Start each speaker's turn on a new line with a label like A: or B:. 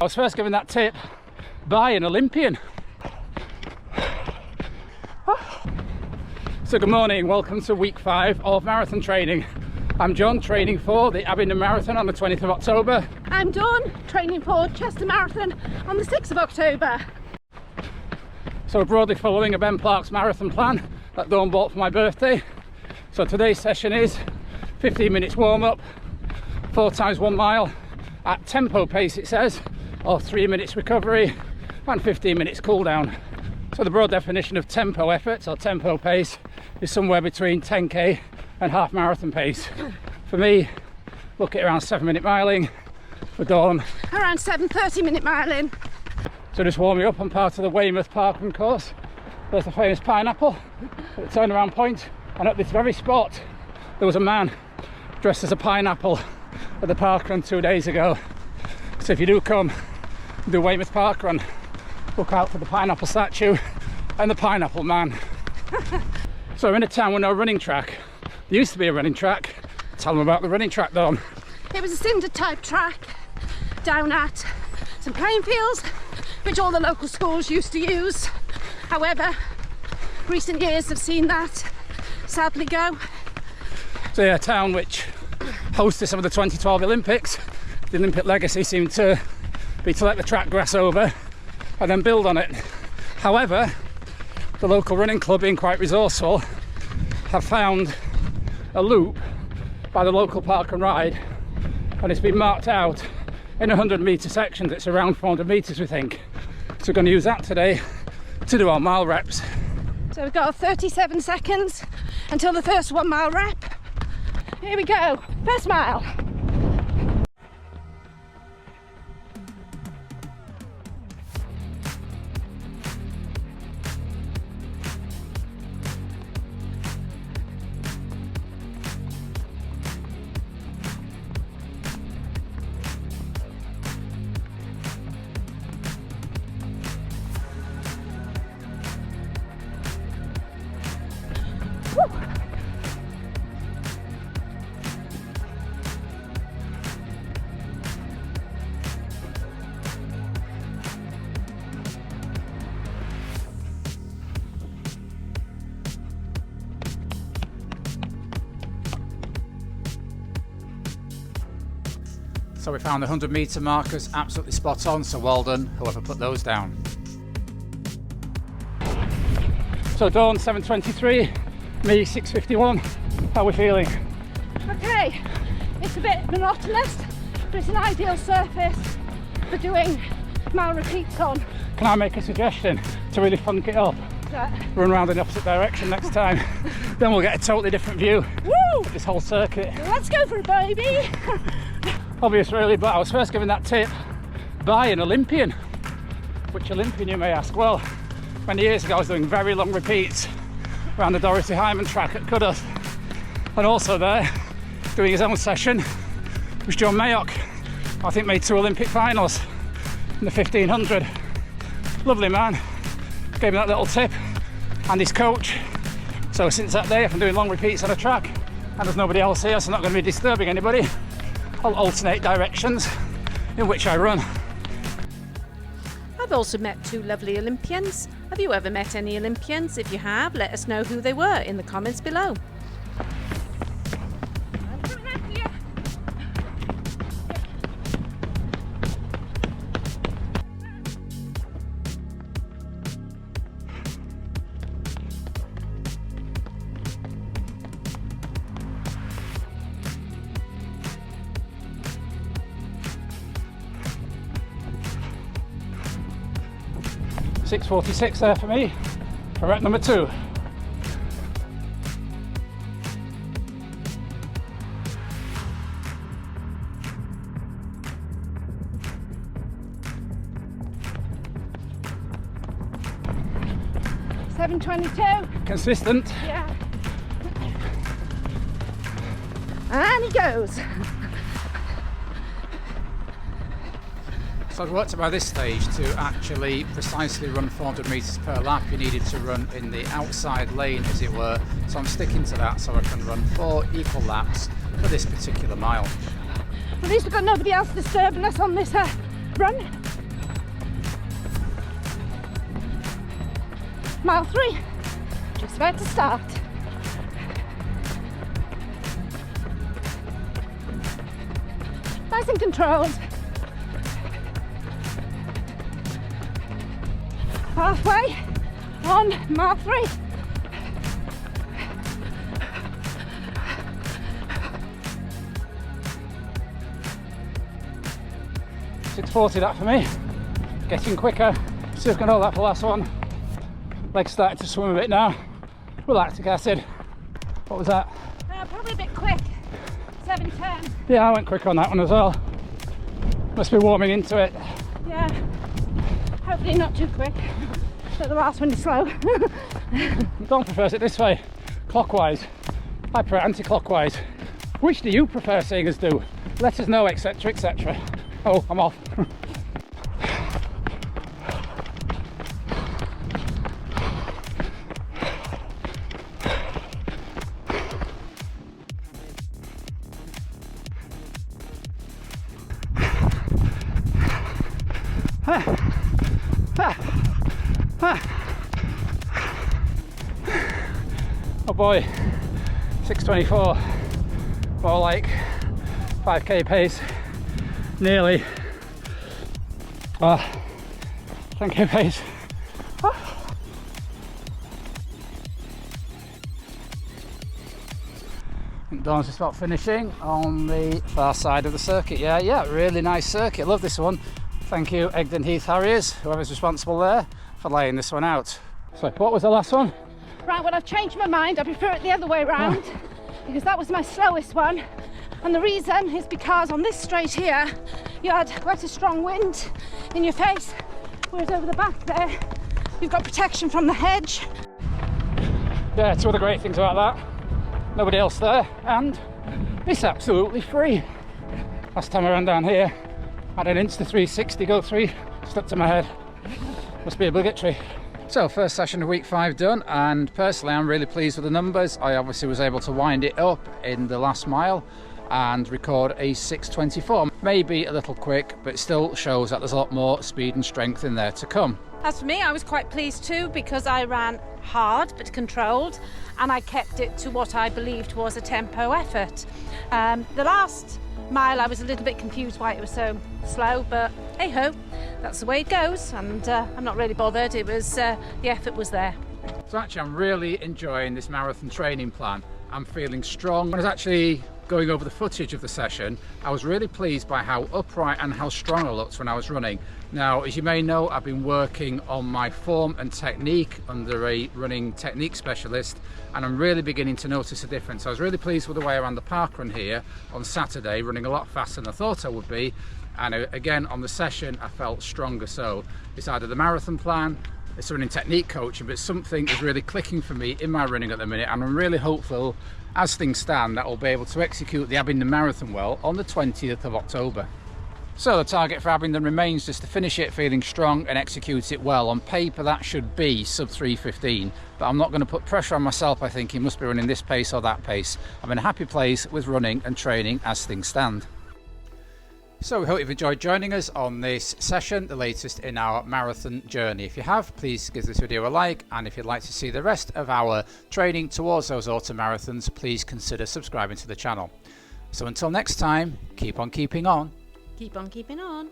A: I was first given that tip by an Olympian. So good morning, welcome to week 5 of marathon training. I'm John, training for the Abingdon Marathon on the 20th of October.
B: I'm Dawn, training for Chester Marathon on the 6th of October.
A: So we're broadly following a Ben Clark's marathon plan that Dawn bought for my birthday. So today's session is 15 minutes warm up, 4 times 1 mile at tempo pace it says, or 3 minutes recovery and 15 minutes cool down. So the broad definition of tempo efforts or tempo pace is somewhere between 10k and half marathon pace. For me, look at around 7-minute miling. For Dawn,
B: around 7:30-minute miling.
A: So just warming up on part of the Weymouth Parkrun course. There's the famous pineapple at the turnaround point, and at this very spot there was a man dressed as a pineapple at the parkrun 2 days ago. So if you do come do Weymouth Parkrun, look out for the pineapple statue and the pineapple man. So we're in a town with no running track. There used to be a running track. Tell them about the running track, Dawn.
B: It was a cinder type track down at some playing fields which all the local schools used to use. However, recent years have seen that sadly go.
A: So yeah, a town which hosted some of the 2012 Olympics. The Olympic legacy seemed to be to let the track grass over and then build on it. However, the local running club, being quite resourceful, have found a loop by the local park and ride, and it's been marked out in 100-metre sections. It's around 400 metres, we think. So we're going to use that today to do our mile reps.
B: So we've got 37 seconds until the first 1 mile rep. Here we go, first mile.
A: So we found the 100-metre markers absolutely spot on, so well done whoever put those down. So Dawn 7:23, me 6:51. How are we feeling?
B: Okay, it's a bit monotonous, but it's an ideal surface for doing mile repeats on.
A: Can I make a suggestion to really funk it up? Run around in the opposite direction next time. Then we'll get a totally different view.
B: Woo!
A: Of this whole circuit.
B: Let's go for it, baby!
A: Obvious really, but I was first given that tip by an Olympian. Which Olympian, you may ask? Well, many years ago I was doing very long repeats around the Dorothy Hyman track at Cudworth, and also there doing his own session was John Mayock. I think made 2 Olympic finals in the 1500. Lovely man, gave me that little tip, and his coach. So since that day I've been doing long repeats on a track, and there's nobody else here, so I'm not going to be disturbing anybody. I'll alternate directions in which I run.
C: I've also met 2 lovely Olympians. Have you ever met any Olympians? If you have, let us know who they were in the comments below.
A: .6:46 there for me, for rep number 2.
B: .7:22.
A: Consistent.
B: Yeah. And he goes.
A: So I'd worked out by this stage to actually precisely run 400 metres per lap. You needed to run in the outside lane, as it were. So I'm sticking to that, so I can run 4 equal laps for this particular mile.
B: At least we've got nobody else disturbing us on this run. Mile 3, just about to start. Nice and controlled. Halfway on mile 3.
A: .640 that for me. Getting quicker. Still can hold that for the last one. Legs starting to swim a bit now. Lactic acid. What was that?
B: Probably a bit quick. 7:10.
A: Yeah, I went quick on that one as well. Must be warming into it.
B: Yeah. Hopefully not too quick. So the last one is slow.
A: Don prefers it this way, clockwise. I prefer anti-clockwise. Which do you prefer seeing us do? Let us know, etc, etc. Oh, I'm off. Oh boy, 6:24, more like 5k pace, nearly 10k pace. Dawn's just about finishing on the far side of the circuit. Yeah, really nice circuit, love this one. Thank you Abingdon Heath Harriers, whoever's responsible there, for laying this one out. So what was the last one?
B: Right, well I've changed my mind, I prefer it the other way around because that was my slowest one, and the reason is because on this straight here you had quite a strong wind in your face, whereas over the back there you've got protection from the hedge.
A: Yeah, two of the great things about that, nobody else there, and it's absolutely free. Last time I ran down here I had an Insta 360 go 3 stuck to my head. Must be obligatory. So first session of week 5 done, and personally I'm really pleased with the numbers. I obviously was able to wind it up in the last mile and record a 6:24. Maybe a little quick, but it still shows that there's a lot more speed and strength in there to come.
C: As for me, I was quite pleased too because I ran hard but controlled, and I kept it to what I believed was a tempo effort. The last mile I was a little bit confused why it was so slow, but hey ho, that's the way it goes, and I'm not really bothered. It was the effort was there.
A: So actually I'm really enjoying this marathon training plan. I'm feeling strong. When I was actually going over the footage of the session, I was really pleased by how upright and how strong I looked when I was running. Now, as you may know, I've been working on my form and technique under a running technique specialist, and I'm really beginning to notice a difference. I was really pleased with the way I ran the park run here on Saturday, running a lot faster than I thought I would be, and again on the session I felt stronger. So it's either the marathon plan, it's running technique coaching, but something is really clicking for me in my running at the minute, and I'm really hopeful, as things stand, that I'll be able to execute the Abingdon Marathon well on the 20th of October. So the target for Abingdon remains just to finish it feeling strong and execute it well. On paper that should be sub 3:15, but I'm not going to put pressure on myself. I think he must be running this pace or that pace. I'm in a happy place with running and training as things stand. So we hope you've enjoyed joining us on this session, the latest in our marathon journey. If you have, please give this video a like, and if you'd like to see the rest of our training towards those autumn marathons, please consider subscribing to the channel. So until next time, keep on keeping on.
C: Keep on keeping on.